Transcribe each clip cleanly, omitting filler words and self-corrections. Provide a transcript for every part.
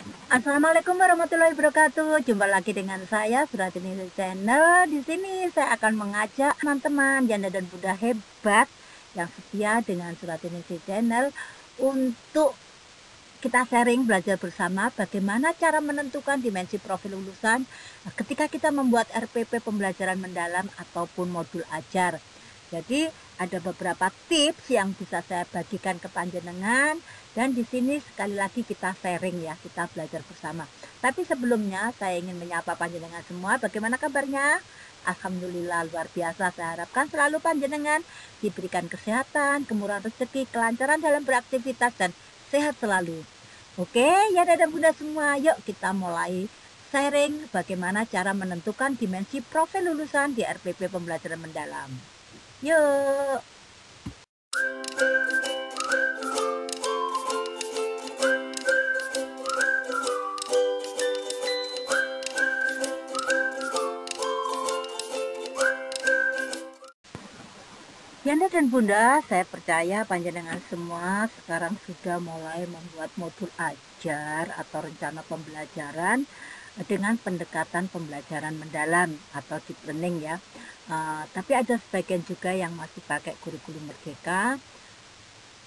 Assalamualaikum warahmatullahi wabarakatuh. Jumpa lagi dengan saya Suratini Channel. Di sini saya akan mengajak teman-teman janda dan Bunda hebat yang setia dengan Suratini Channel untuk kita sharing belajar bersama bagaimana cara menentukan dimensi profil lulusan ketika kita membuat RPP pembelajaran mendalam ataupun modul ajar. Jadi ada beberapa tips yang bisa saya bagikan ke panjenengan dan di sini sekali lagi kita sharing ya, kita belajar bersama. Tapi sebelumnya saya ingin menyapa panjenengan semua, bagaimana kabarnya? Alhamdulillah luar biasa. Saya harapkan selalu panjenengan diberikan kesehatan, kemurahan rezeki, kelancaran dalam beraktivitas dan sehat selalu. Oke, ya dan Bunda semua, yuk kita mulai sharing bagaimana cara menentukan dimensi profil lulusan di RPP pembelajaran mendalam. Yuk. Yanda dan Bunda, saya percaya panjenengan semua sekarang sudah mulai membuat modul ajar atau rencana pembelajaran dengan pendekatan pembelajaran mendalam atau deep learning ya. Tapi ada sebagian juga yang masih pakai kurikulum merdeka.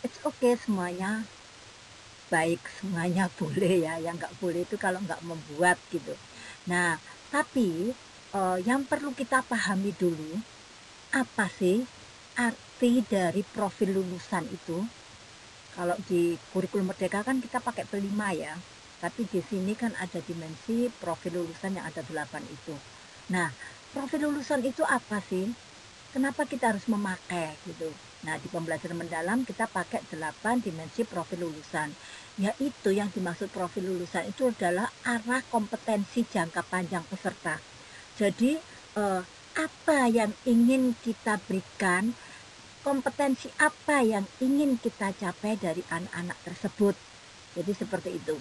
It's okay, semuanya baik, semuanya boleh ya. Yang nggak boleh itu kalau nggak membuat gitu. Nah, tapi yang perlu kita pahami dulu, apa sih arti dari profil lulusan itu? Kalau di kurikulum merdeka kan kita pakai P5 ya. Tapi di sini kan ada dimensi profil lulusan yang ada 8 itu. Nah, profil lulusan itu apa sih? Kenapa kita harus memakai gitu? Nah, di pembelajaran mendalam kita pakai 8 dimensi profil lulusan. Yaitu yang dimaksud profil lulusan itu adalah arah kompetensi jangka panjang peserta. Jadi, apa yang ingin kita berikan, kompetensi apa yang ingin kita capai dari anak-anak tersebut. Jadi seperti itu.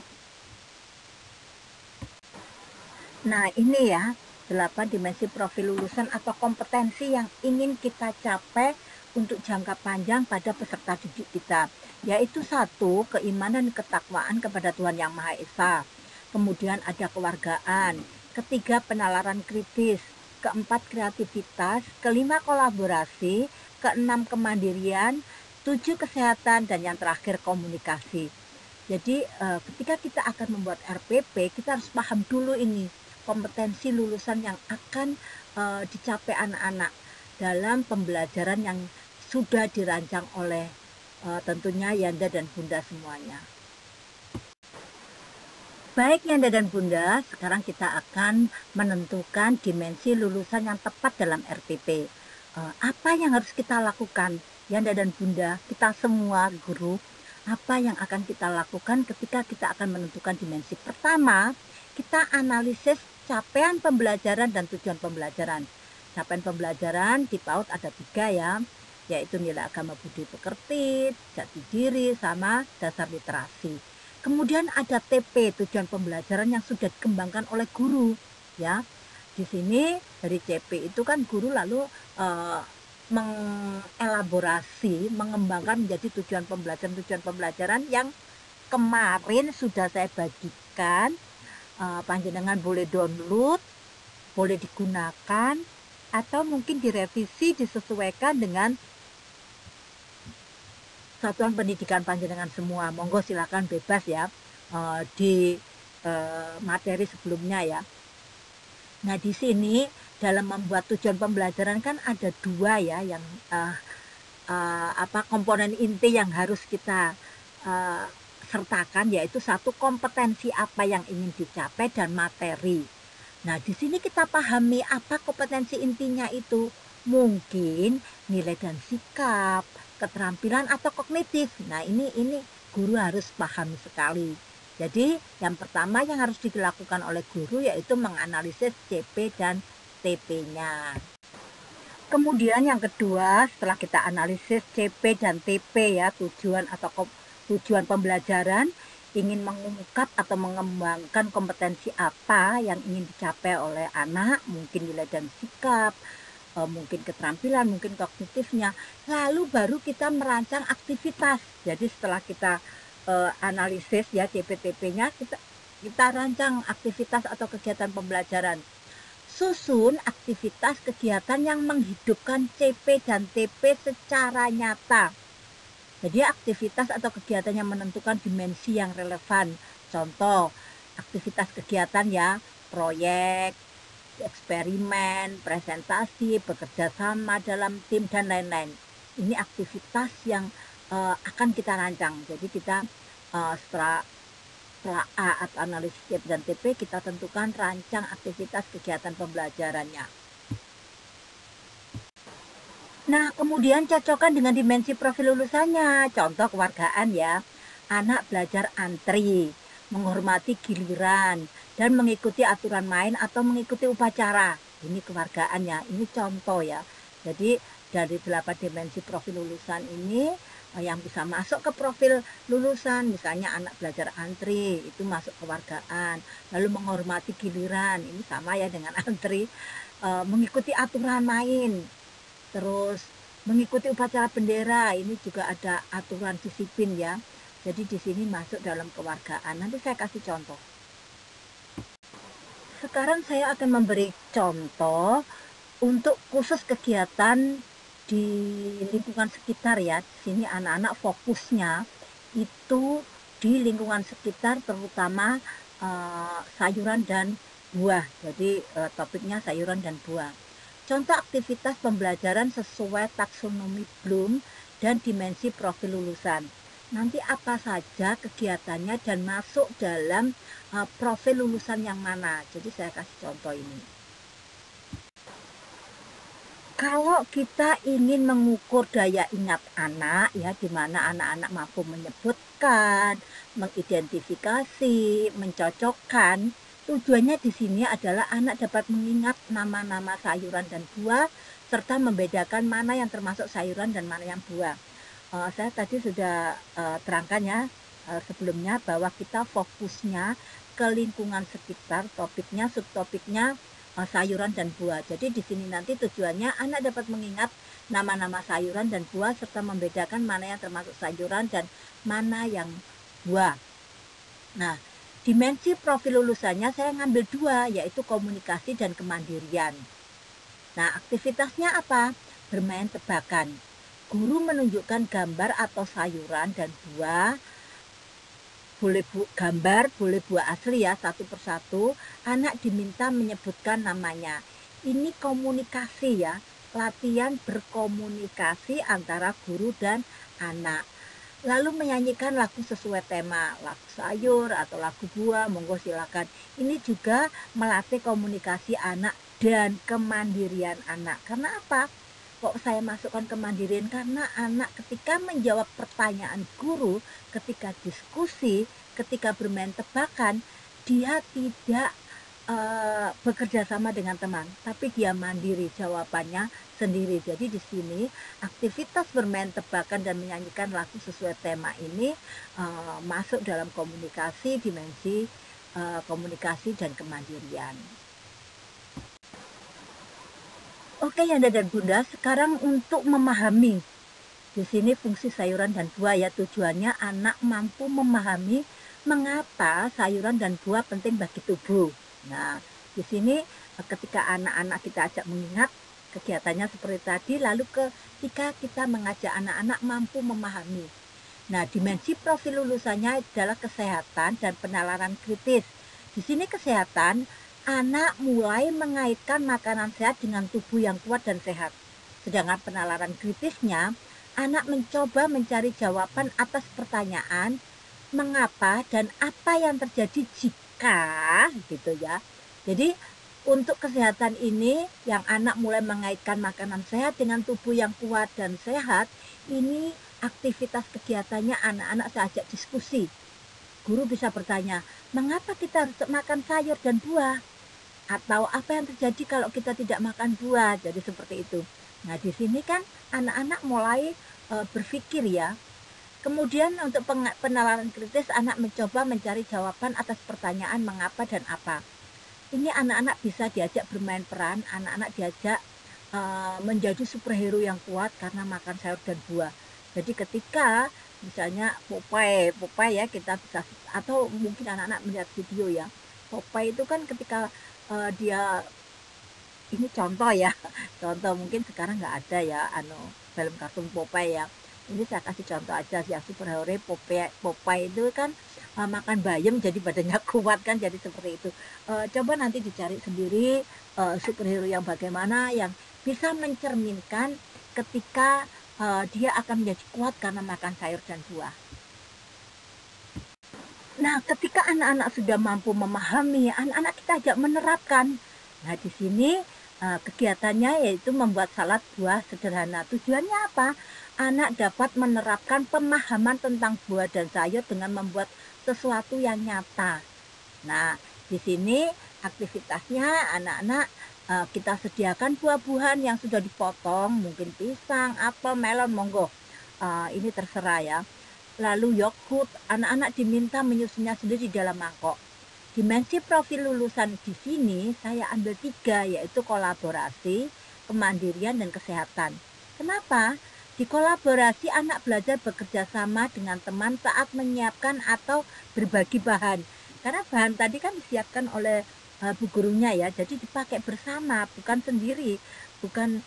Nah, ini ya, 8 dimensi profil lulusan atau kompetensi yang ingin kita capai untuk jangka panjang pada peserta didik kita. Yaitu 1, keimanan dan ketakwaan kepada Tuhan Yang Maha Esa. Kemudian ada kewargaan. 3, penalaran kritis. 4, kreativitas. 5, kolaborasi. 6, kemandirian. 7, kesehatan. Dan yang terakhir, komunikasi. Jadi ketika kita akan membuat RPP, kita harus paham dulu ini kompetensi lulusan yang akan dicapai anak-anak dalam pembelajaran yang sudah dirancang oleh tentunya Yanda dan Bunda semuanya. Baik Yanda dan Bunda, sekarang kita akan menentukan dimensi lulusan yang tepat dalam RPP. Apa yang harus kita lakukan Yanda dan Bunda, kita semua guru, apa yang akan kita lakukan ketika kita akan menentukan dimensi? Pertama, kita analisis capaian pembelajaran dan tujuan pembelajaran. Capaian pembelajaran di PAUD ada 3 ya, yaitu nilai agama budi pekerti, jati diri, sama dasar literasi. Kemudian ada TP, tujuan pembelajaran yang sudah dikembangkan oleh guru ya. Di sini dari CP itu kan guru lalu mengelaborasi, mengembangkan menjadi tujuan pembelajaran yang kemarin sudah saya bagikan. Panjenengan boleh download, boleh digunakan, atau mungkin direvisi, disesuaikan dengan satuan pendidikan panjenengan semua. Monggo silakan bebas ya di materi sebelumnya ya. Nah, di sini dalam membuat tujuan pembelajaran kan ada 2 ya yang komponen inti yang harus kita sertakan, yaitu 1, kompetensi apa yang ingin dicapai dan materi. Nah, di sini kita pahami apa kompetensi intinya itu. Mungkin nilai dan sikap, keterampilan atau kognitif. Nah, ini guru harus pahami sekali. Jadi, yang pertama yang harus dilakukan oleh guru yaitu menganalisis CP dan TP-nya. Kemudian yang kedua, setelah kita analisis CP dan TP ya, tujuan pembelajaran, ingin mengungkap atau mengembangkan kompetensi apa yang ingin dicapai oleh anak, mungkin nilai dan sikap, mungkin keterampilan, mungkin kognitifnya. Lalu baru kita merancang aktivitas. Jadi setelah kita analisis ya CPTP-nya, kita kita rancang aktivitas atau kegiatan pembelajaran. Susun aktivitas kegiatan yang menghidupkan CP dan TP secara nyata. Jadi aktivitas atau kegiatan yang menentukan dimensi yang relevan. Contoh, aktivitas kegiatan ya, proyek, eksperimen, presentasi, bekerja sama dalam tim, dan lain-lain. Ini aktivitas yang akan kita rancang. Jadi kita setelah A atau analisis CP dan TP, kita tentukan rancang aktivitas kegiatan pembelajarannya. Nah, kemudian cocokkan dengan dimensi profil lulusannya. Contoh kewargaan ya. Anak belajar antri, menghormati giliran, dan mengikuti aturan main atau mengikuti upacara. Ini kewargaannya, ini contoh ya. Jadi dari 8 dimensi profil lulusan ini yang bisa masuk ke profil lulusan, misalnya anak belajar antri, itu masuk kewargaan. Lalu menghormati giliran, ini sama ya dengan antri. Mengikuti aturan main, terus mengikuti upacara bendera, ini juga ada aturan disiplin ya. Jadi di sini masuk dalam kewargaan. Nanti saya kasih contoh. Sekarang saya akan memberi contoh untuk khusus kegiatan di lingkungan sekitar ya. Di sini anak-anak fokusnya itu di lingkungan sekitar, terutama sayuran dan buah. Jadi topiknya sayuran dan buah. Contoh aktivitas pembelajaran sesuai taksonomi Bloom dan dimensi profil lulusan. Nanti apa saja kegiatannya dan masuk dalam profil lulusan yang mana. Jadi saya kasih contoh ini. Kalau kita ingin mengukur daya ingat anak ya, di mana anak-anak mampu menyebutkan, mengidentifikasi, mencocokkan, tujuannya di sini adalah anak dapat mengingat nama-nama sayuran dan buah serta membedakan mana yang termasuk sayuran dan mana yang buah. Saya tadi sudah terangkan ya sebelumnya bahwa kita fokusnya ke lingkungan sekitar, topiknya, subtopiknya sayuran dan buah. Jadi di sini nanti tujuannya anak dapat mengingat nama-nama sayuran dan buah serta membedakan mana yang termasuk sayuran dan mana yang buah. Nah, dimensi profil lulusannya saya ngambil 2, yaitu komunikasi dan kemandirian. Nah, aktivitasnya apa? Bermain tebakan. Guru menunjukkan gambar atau sayuran dan buah, boleh gambar, boleh buah asli ya, satu persatu. Anak diminta menyebutkan namanya. Ini komunikasi ya, latihan berkomunikasi antara guru dan anak. Lalu menyanyikan lagu sesuai tema, lagu sayur atau lagu buah, monggo silakan. Ini juga melatih komunikasi anak dan kemandirian anak. Karena apa? Kok saya masukkan kemandirian? Karena anak ketika menjawab pertanyaan guru, ketika diskusi, ketika bermain tebakan, dia tidak bekerja sama dengan teman, tapi dia mandiri, jawabannya sendiri. Jadi di sini aktivitas bermain tebakan dan menyanyikan lagu sesuai tema ini masuk dalam komunikasi, dimensi komunikasi dan kemandirian. Oke Yanda dan Bunda, sekarang untuk memahami di sini fungsi sayuran dan buah ya, tujuannya anak mampu memahami mengapa sayuran dan buah penting bagi tubuh. Nah, di sini ketika anak-anak kita ajak mengingat kegiatannya seperti tadi, lalu ketika kita mengajak anak-anak mampu memahami. Nah, dimensi profil lulusannya adalah kesehatan dan penalaran kritis. Di sini kesehatan, anak mulai mengaitkan makanan sehat dengan tubuh yang kuat dan sehat. Sedangkan penalaran kritisnya, anak mencoba mencari jawaban atas pertanyaan mengapa dan apa yang terjadi jika, gitu ya. Jadi untuk kesehatan ini yang anak mulai mengaitkan makanan sehat dengan tubuh yang kuat dan sehat, ini aktivitas kegiatannya anak-anak saya ajak diskusi. Guru bisa bertanya, mengapa kita harus makan sayur dan buah? Atau apa yang terjadi kalau kita tidak makan buah? Jadi seperti itu. Nah, di sini kan anak-anak mulai berpikir ya. Kemudian untuk penalaran kritis, anak mencoba mencari jawaban atas pertanyaan mengapa dan apa. Ini anak-anak bisa diajak bermain peran, anak-anak diajak menjadi superhero yang kuat karena makan sayur dan buah. Jadi ketika Misalnya Popeye, Popeye ya kita bisa, atau mungkin anak-anak melihat video ya. Popeye itu kan ketika dia, ini contoh ya, contoh mungkin sekarang nggak ada ya film kartun Popeye ya. Ini saya kasih contoh aja sih, yang superhero Popeye, Popeye itu kan makan bayam jadi badannya kuat kan, jadi seperti itu. Coba nanti dicari sendiri superhero yang bagaimana yang bisa mencerminkan ketika dia akan menjadi kuat karena makan sayur dan buah. Nah, ketika anak-anak sudah mampu memahami, anak-anak kita ajak menerapkan. Nah, di sini kegiatannya yaitu membuat salad buah sederhana. Tujuannya apa? Anak dapat menerapkan pemahaman tentang buah dan sayur dengan membuat sesuatu yang nyata. Nah, di sini aktivitasnya anak-anak kita sediakan buah-buahan yang sudah dipotong, mungkin pisang, apel, melon, monggo. Ini terserah ya. Lalu yogurt, anak-anak diminta menyusunnya sendiri di dalam mangkok. Dimensi profil lulusan di sini saya ambil 3, yaitu kolaborasi, kemandirian, dan kesehatan. Kenapa? Di kolaborasi anak belajar bekerja sama dengan teman saat menyiapkan atau berbagi bahan. Karena bahan tadi kan disiapkan oleh bu gurunya ya, jadi dipakai bersama, bukan sendiri, bukan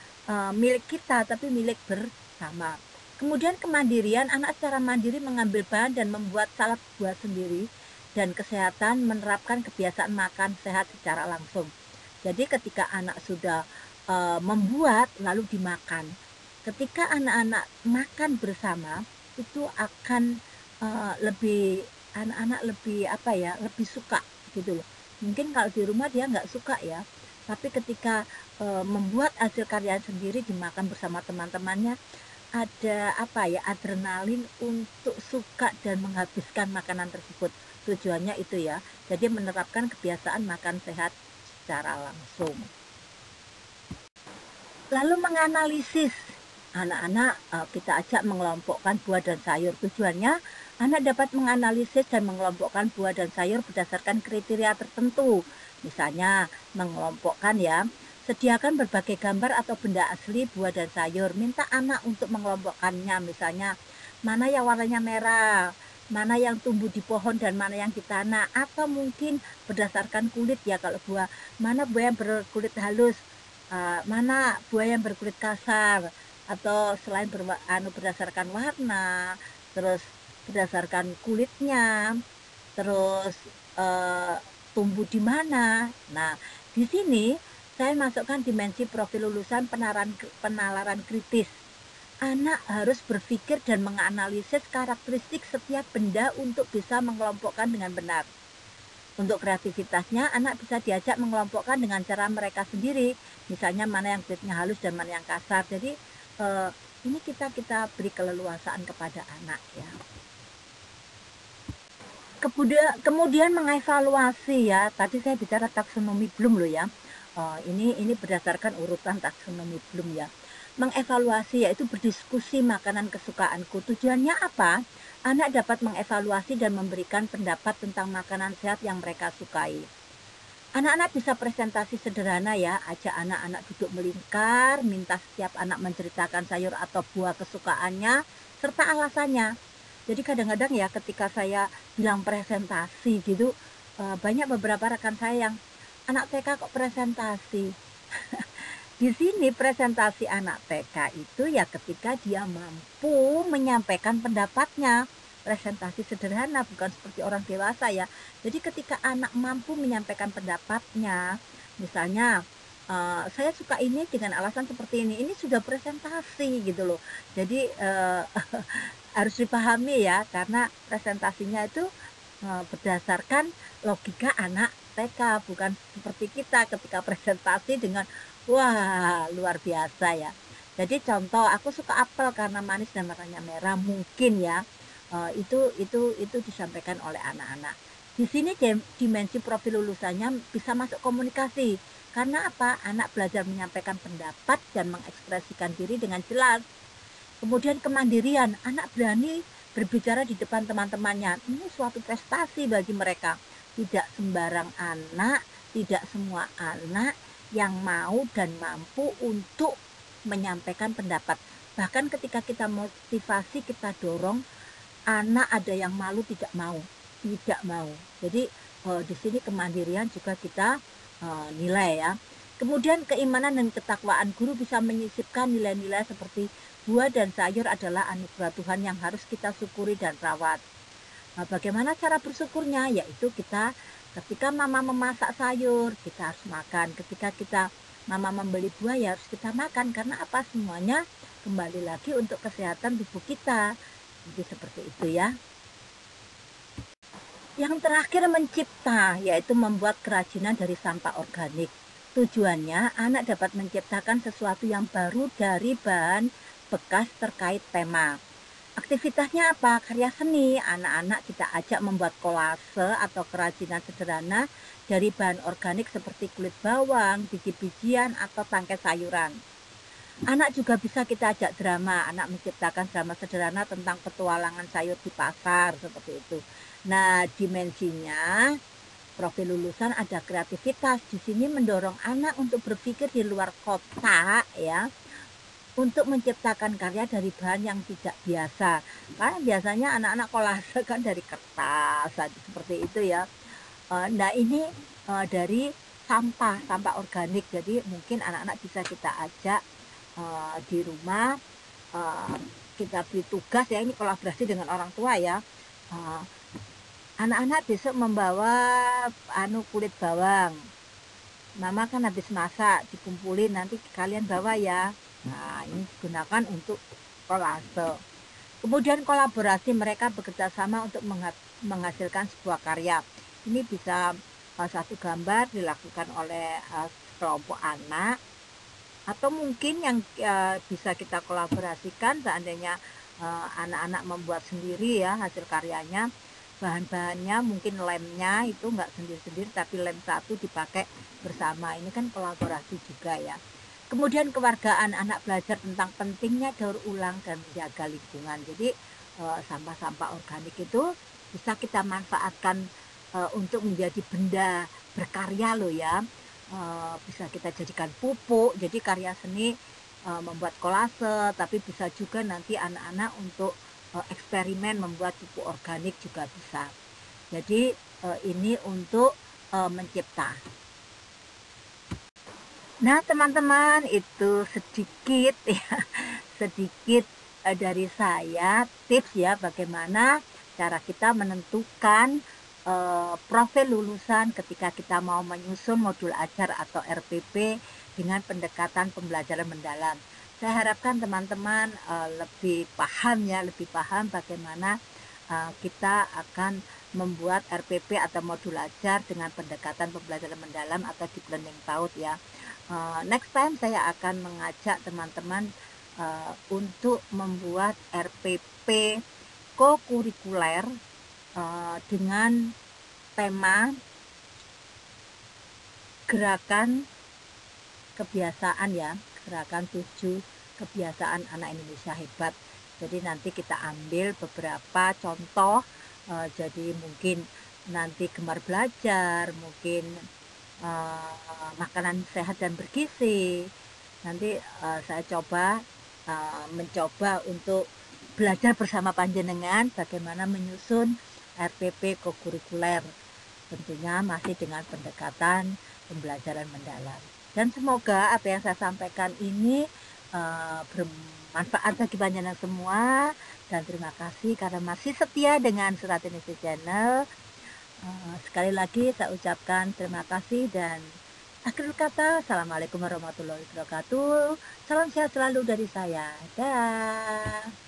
milik kita, tapi milik bersama. Kemudian kemandirian, anak secara mandiri mengambil bahan dan membuat salad buah sendiri. Dan kesehatan, menerapkan kebiasaan makan sehat secara langsung. Jadi ketika anak sudah membuat lalu dimakan, ketika anak-anak makan bersama itu akan lebih, anak-anak lebih apa ya, lebih suka gitu loh. Mungkin kalau di rumah dia nggak suka ya, tapi ketika membuat hasil karya sendiri dimakan bersama teman-temannya, ada apa ya, adrenalin untuk suka dan menghabiskan makanan tersebut. Tujuannya itu ya, jadi menerapkan kebiasaan makan sehat secara langsung. Lalu menganalisis, anak-anak kita ajak mengelompokkan buah dan sayur. Tujuannya anak dapat menganalisis dan mengelompokkan buah dan sayur berdasarkan kriteria tertentu. Misalnya mengelompokkan ya, sediakan berbagai gambar atau benda asli buah dan sayur. Minta anak untuk mengelompokkannya, misalnya mana yang warnanya merah, mana yang tumbuh di pohon dan mana yang di tanah, atau mungkin berdasarkan kulit ya, kalau buah, mana buah yang berkulit halus, mana buah yang berkulit kasar, atau selain berdasarkan warna, terus berdasarkan kulitnya, terus tumbuh di mana. Nah, di sini saya masukkan dimensi profil lulusan penalaran kritis. Anak harus berpikir dan menganalisis karakteristik setiap benda untuk bisa mengelompokkan dengan benar. Untuk kreativitasnya, anak bisa diajak mengelompokkan dengan cara mereka sendiri. Misalnya mana yang kulitnya halus dan mana yang kasar. Jadi ini kita beri keleluasaan kepada anak ya. Kemudian mengevaluasi ya. Tadi saya bicara taksonomi Bloom loh ya. Ini berdasarkan urutan taksonomi Bloom ya. Mengevaluasi yaitu berdiskusi makanan kesukaanku. Tujuannya apa? Anak dapat mengevaluasi dan memberikan pendapat tentang makanan sehat yang mereka sukai. Anak-anak bisa presentasi sederhana ya, ajak anak-anak duduk melingkar, minta setiap anak menceritakan sayur atau buah kesukaannya, serta alasannya. Jadi kadang-kadang ya ketika saya bilang presentasi gitu, banyak beberapa rekan saya yang, anak TK kok presentasi? Di sini presentasi anak TK itu ya ketika dia mampu menyampaikan pendapatnya. Presentasi sederhana, bukan seperti orang dewasa ya. Jadi ketika anak mampu menyampaikan pendapatnya, misalnya saya suka ini dengan alasan seperti ini sudah presentasi gitu loh. Jadi harus dipahami ya, karena presentasinya itu berdasarkan logika anak TK, bukan seperti kita ketika presentasi dengan wah luar biasa ya. Jadi contoh, aku suka apel karena manis dan warnanya merah, mungkin ya itu disampaikan oleh anak-anak. Di sini dimensi profil lulusannya bisa masuk komunikasi. Karena apa? Anak belajar menyampaikan pendapat dan mengekspresikan diri dengan jelas. Kemudian kemandirian, anak berani berbicara di depan teman-temannya. Ini suatu prestasi bagi mereka. Tidak sembarang anak, tidak semua anak yang mau dan mampu untuk menyampaikan pendapat. Bahkan ketika kita motivasi, kita dorong, anak ada yang malu tidak mau, tidak mau. Jadi di sini kemandirian juga kita nilai ya. Kemudian keimanan dan ketakwaan guru bisa menyisipkan nilai-nilai seperti buah dan sayur adalah anugerah Tuhan yang harus kita syukuri dan rawat. Nah, bagaimana cara bersyukurnya? Yaitu kita ketika mama memasak sayur, kita harus makan. Ketika mama membeli buah, ya harus kita makan. Karena apa? Semuanya kembali lagi untuk kesehatan tubuh kita. Jadi seperti itu ya. Yang terakhir mencipta, yaitu membuat kerajinan dari sampah organik. Tujuannya anak dapat menciptakan sesuatu yang baru dari bahan bekas terkait tema. Aktivitasnya apa? Karya seni. Anak-anak kita ajak membuat kolase atau kerajinan sederhana dari bahan organik seperti kulit bawang, biji-bijian, atau tangkai sayuran. Anak juga bisa kita ajak drama. Anak menciptakan drama sederhana tentang petualangan sayur di pasar, seperti itu. Nah, dimensinya profil lulusan ada kreativitas. Di sini mendorong anak untuk berpikir di luar kotak ya, untuk menciptakan karya dari bahan yang tidak biasa. Karena biasanya anak-anak kolase kan dari kertas, seperti itu ya. Nah ini dari sampah organik. Jadi mungkin anak-anak bisa kita ajak di rumah, kita beri tugas ya, ini kolaborasi dengan orang tua ya. Anak-anak besok membawa kulit bawang. Mama kan habis masak, dikumpulin, nanti kalian bawa ya. Nah, ini digunakan untuk kolase. Kemudian kolaborasi, mereka bekerja sama untuk menghasilkan sebuah karya. Ini bisa satu gambar dilakukan oleh kelompok anak, atau mungkin yang bisa kita kolaborasikan seandainya anak-anak membuat sendiri ya hasil karyanya. Bahan-bahannya mungkin lemnya itu enggak sendiri-sendiri, tapi lem satu dipakai bersama. Ini kan kolaborasi juga ya. Kemudian kewargaan, anak belajar tentang pentingnya daur ulang dan menjaga lingkungan. Jadi sampah-sampah organik itu bisa kita manfaatkan untuk menjadi benda berkarya loh ya. Bisa kita jadikan pupuk. Jadi karya seni membuat kolase, tapi bisa juga nanti anak-anak untuk eksperimen membuat pupuk organik juga bisa. Jadi ini untuk mencipta. Nah teman-teman, itu sedikit ya, sedikit dari saya tips ya bagaimana cara kita menentukan profil lulusan ketika kita mau menyusun modul ajar atau RPP dengan pendekatan pembelajaran mendalam. Saya harapkan teman-teman lebih paham bagaimana kita akan membuat RPP atau modul ajar dengan pendekatan pembelajaran mendalam atau deep learning PAUD ya. Next time saya akan mengajak teman-teman untuk membuat RPP kokurikuler dengan tema gerakan kebiasaan ya, gerakan 7 kebiasaan anak Indonesia hebat. Jadi nanti kita ambil beberapa contoh, jadi mungkin nanti gemar belajar, mungkin makanan sehat dan bergizi. Nanti saya mencoba untuk belajar bersama panjenengan bagaimana menyusun RPP kokurikuler. Tentunya masih dengan pendekatan pembelajaran mendalam. Dan semoga apa yang saya sampaikan ini bermanfaat bagi panjenengan semua. Dan terima kasih karena masih setia dengan Surat Indonesia Channel. Sekali lagi saya ucapkan terima kasih dan akhir kata, Assalamualaikum warahmatullahi wabarakatuh. Salam sehat selalu dari saya. Dah.